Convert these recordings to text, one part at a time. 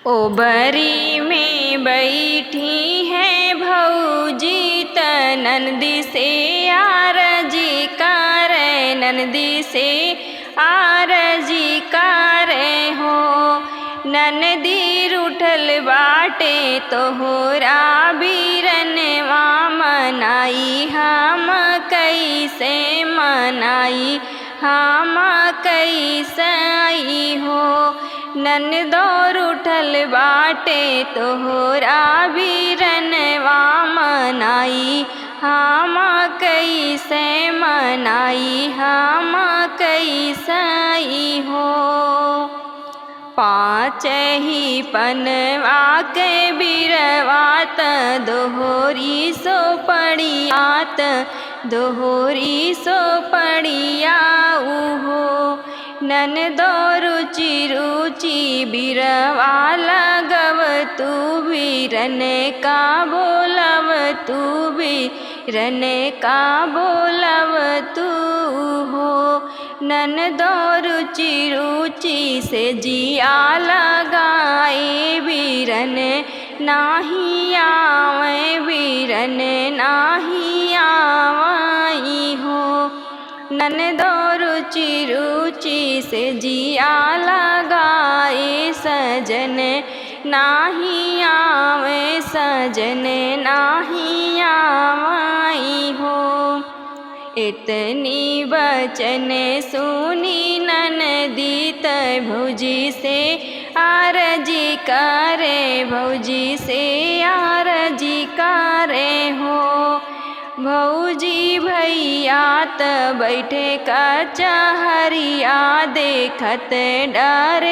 Ovary में बैठी है भौजी त नंदी से आरजी करे, नंदी से आरजी करे हो। ननदी रूठल बाटे तोहरा बीरनवा मनाई, हम कैसे मनाई, हम कैसे आई हो। ननदो रूठल बाटे तोहरा बीरनवा मनाई, हम कैसे मनाई, हम कैसे आई हो। पाँच ही पनवा के बिरवात दोहरी सो पड़ियात, दोहरी सो पड़िया उहो। ननदो रुचि रुचि बिरवा लगव तू बीरन का बोलब, तू बीरन का बोलब तू हो। ननदो रुचि रुचि से जिया लगाए बीरन नाही आवे, बीरन नाही आवई हो। ननदो रुचि रुचि से जिया लगाए सजन नाही आवे, सजन नाही आवई हो। इतनी बचन सुनी ननदी त भौजी से आरजी करे, भौजी से आरजी करे हो। भौजी भैया त बैठे कचहरिया देखत डर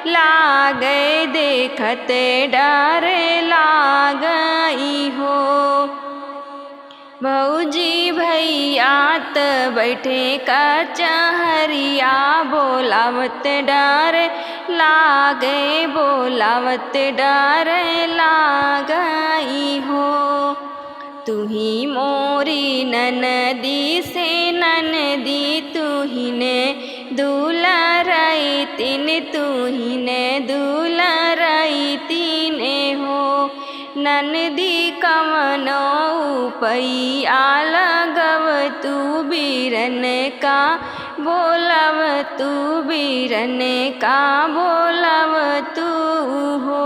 लागे, देखत डर लागई हो। भौजी भैया त बैठे कचहरिया बोलावत डर लागे, बोलावत डर लागई हो। तुही मोरी ननदी से ननदी तुहिने दुलाराई तीन, तुहिने दुलाराई तीने हो। ननदी कवनो उपैया लगव तू बीरन का बोलब, तू बीरन का बोलब तू हो।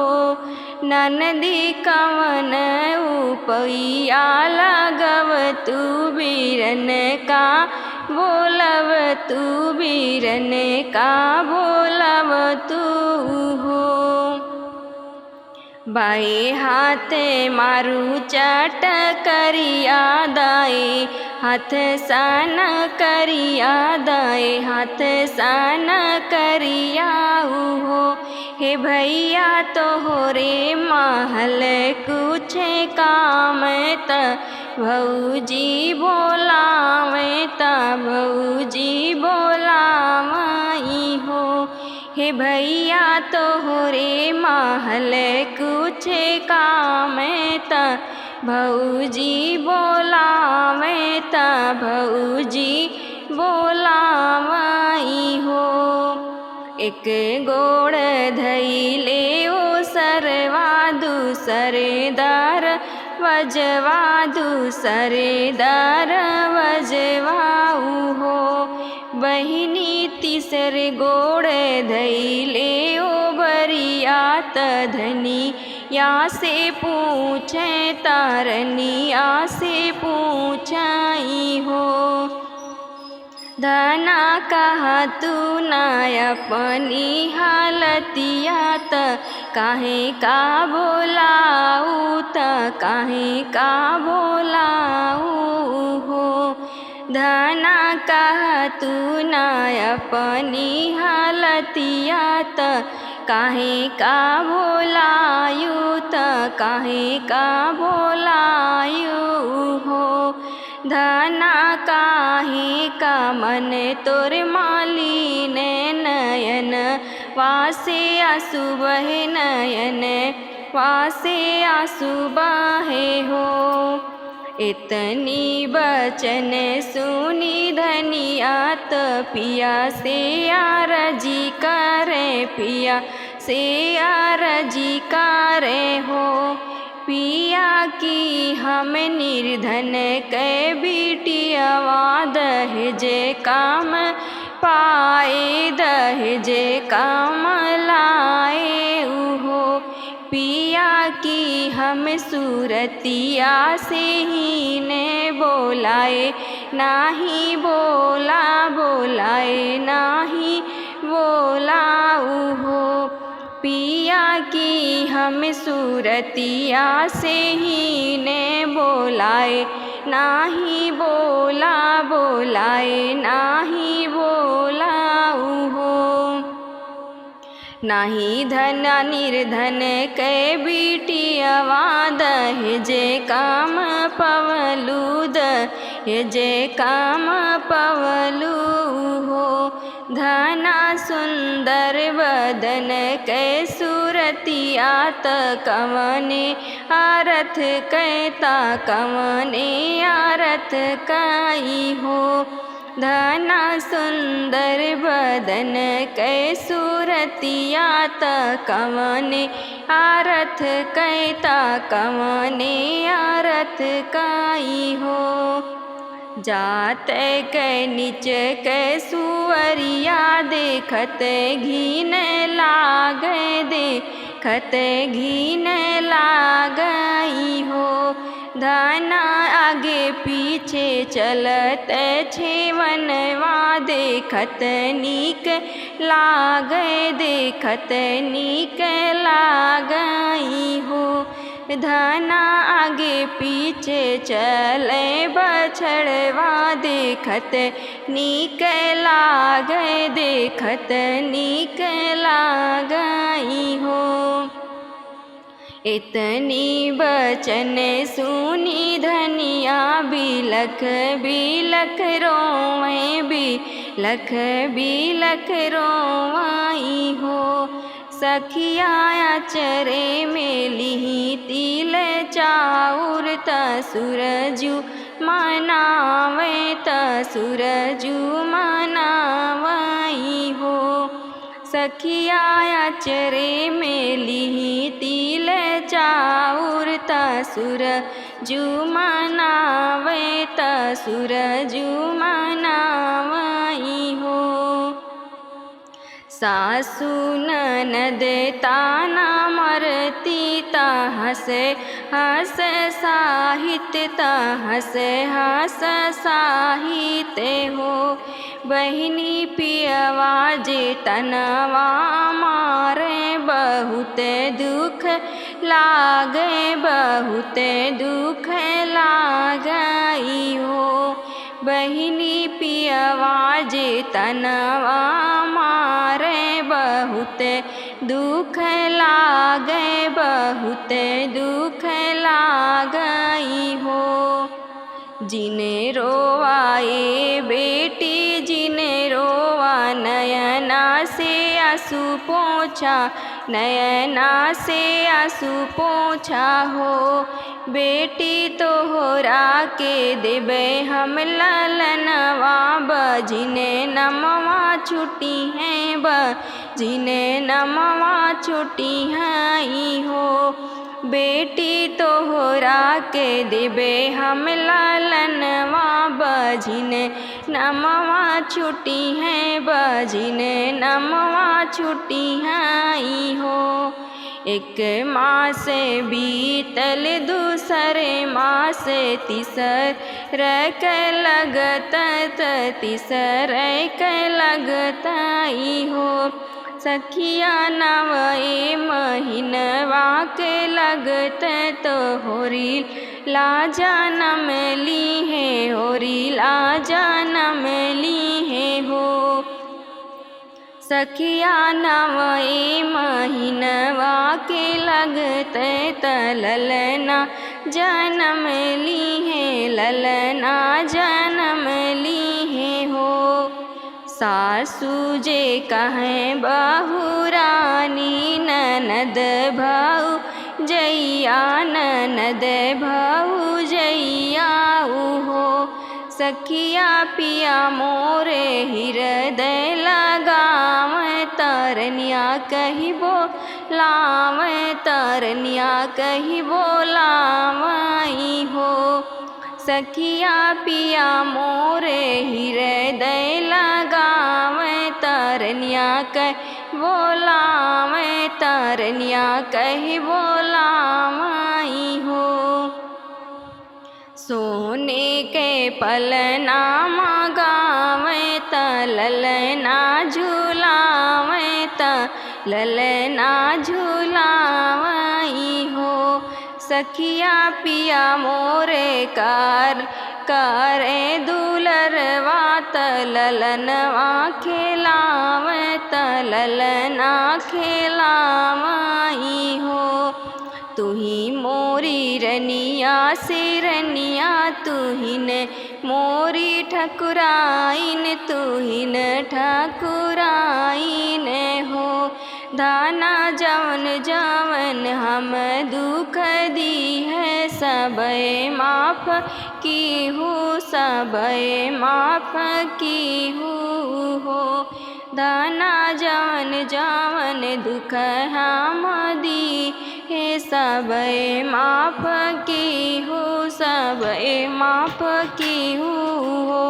ननदी कवन उपैया लगव तू बीरन का बोलब, तू बीरन का बोलब तू हो। बाएं हाथ मारू चट करिया, दाएं हाथ सन करिया, दाएं हाथ सन करिया उहो। हे भैया तोहरे महल कुछ काम त भौजी बोलावे, त भौजी बोलावई हो। हे भैया तोहरे महल कुछ काम त भौजी बोलावे, त भौजी बोलावई हो। एक गोड़ धैले ओ सरवा दूसरे दर वजवा, दूसरे दर वजवा उहो। बहिनी तीसरे गोड़ धैले ओ बरिया त धनिया से पूछे, तारनिया से पूछई हो। धना कहा तू ना अपनी हालतिया त काहे का बोलाऊ, त काहे का बोलाऊ हो। धना कहा तू ना अपनी हालतिया त काहे का बोलायू, त काहे का बोलायू हो। धना काहे का मन तोर मालिन नयन वासे आंसू बहे, नयन वासे आंसू बहे हो। इतनी बचन सुनी धनिया त पिया से आरजी करे, पिया से अरजी करे हो। पिया की हम निर्धन कै बिटियावा दहेजे काम पाए दहेजे काम लाए उहो। पिया की हम सूरतिया से ही ने बोलाए नाही बोला बोलाए नाही बोला उहो। पिया की हम सूरतिया से ही ने बोलाए नाही बोला बोलाए नाही बोला उहो। नाही धन निर्धन कै बिटियावा दहेजे काम पवलू दहेजे काम पवलू हो। धना सुंदर बदन कै सूरतिया त कवने आरथ कैता कवने आरथ काई हो। धना सुंदर बदन कै सूरतिया त कवने आरथ कैता कवने आरथ काई हो। जात कै नीच कै सुअरिया देखत घीन लागे देखत घीन लागई हो। धना आगे पीछे चलत छेवनवा देखत नीक लागे देखत नीक लागई हो। धना आगे पीछे चले बछड़वा देखत नीक लागे देखत नीक लागई हो। इतनी बचन सुनी धनिया बिलख बिलख रोवे बिलख बिलख रोवाई हो। सखिया चरे में लिही तिल चाउर त सूरजू मनावे त सूरजू मनावई हो। सखिया चरे में लिही तिल चाउर त सूरजू मनावे त सूरजू मनावई हो। सासु ननद ताना मरती ता हंसे हंस साहित्य ता हंसे हंस साहित्य हो। बहिनी पियवा जे तनवा मारे बहुत दुख लागे बहुत दुख लागई हो। बहिनी पियवा जे तनवा मारे बहुत दुख लागे बहुत दुख लागई हो। जिने रोवाए बेटी जिने रोवा नयना से आंसू पोंछा नयना से आंसू पोंछा हो। बेटी तोहरा के देबे हम ललनवा बजिने नमवा छुटी हैं बजिने नमवा छुटी हैं हो। बेटी तोहरा के देबे हम लालनवा बजिने नमवा छुटी हैं बजिने नमवा छुटी हैं हो। एक मास बीतल दूसरे मास तीसर के लगत तीसर के लगतई हो। सखिया नवए महीनवा के लगत तो होरी ला जनम ली है होरी ला जनम ली है हो। सखिया नवए महीनवा के लगते त ललना जन्म ली है ललना जन्म ली है हो। सासू जे कहें बहुरानी ननद भाऊ जैया ननद भाऊ जैया हो। सखिया पिया मोरे हृदय लगाव तरनिया कहिबो लावे तरनिया कही बोलावई हो। सखिया पिया मोरे हृदय लगावे तरनिया कह बोलावे तरनिया कही बोलावई हो। सोने के पलना मगावे त ललना झूलावे त ललना झूलावई हो। सखिया पिया मोरे करे दुलरवा त ललनवा खेलावे त ललना खेलावई हो। तुही मोरी रनिया सिरनिया तुहिन मोरी ठकुराइन तुहिन ठकुराइन हो। दाना जवन जवन हम दुख दी है सबे माफ की हूँ सबे माफ की हूँ हो। दाना जवन जवन दुख हम दी हे सबे माफ की हूँ सबे माफ की हूँ हो।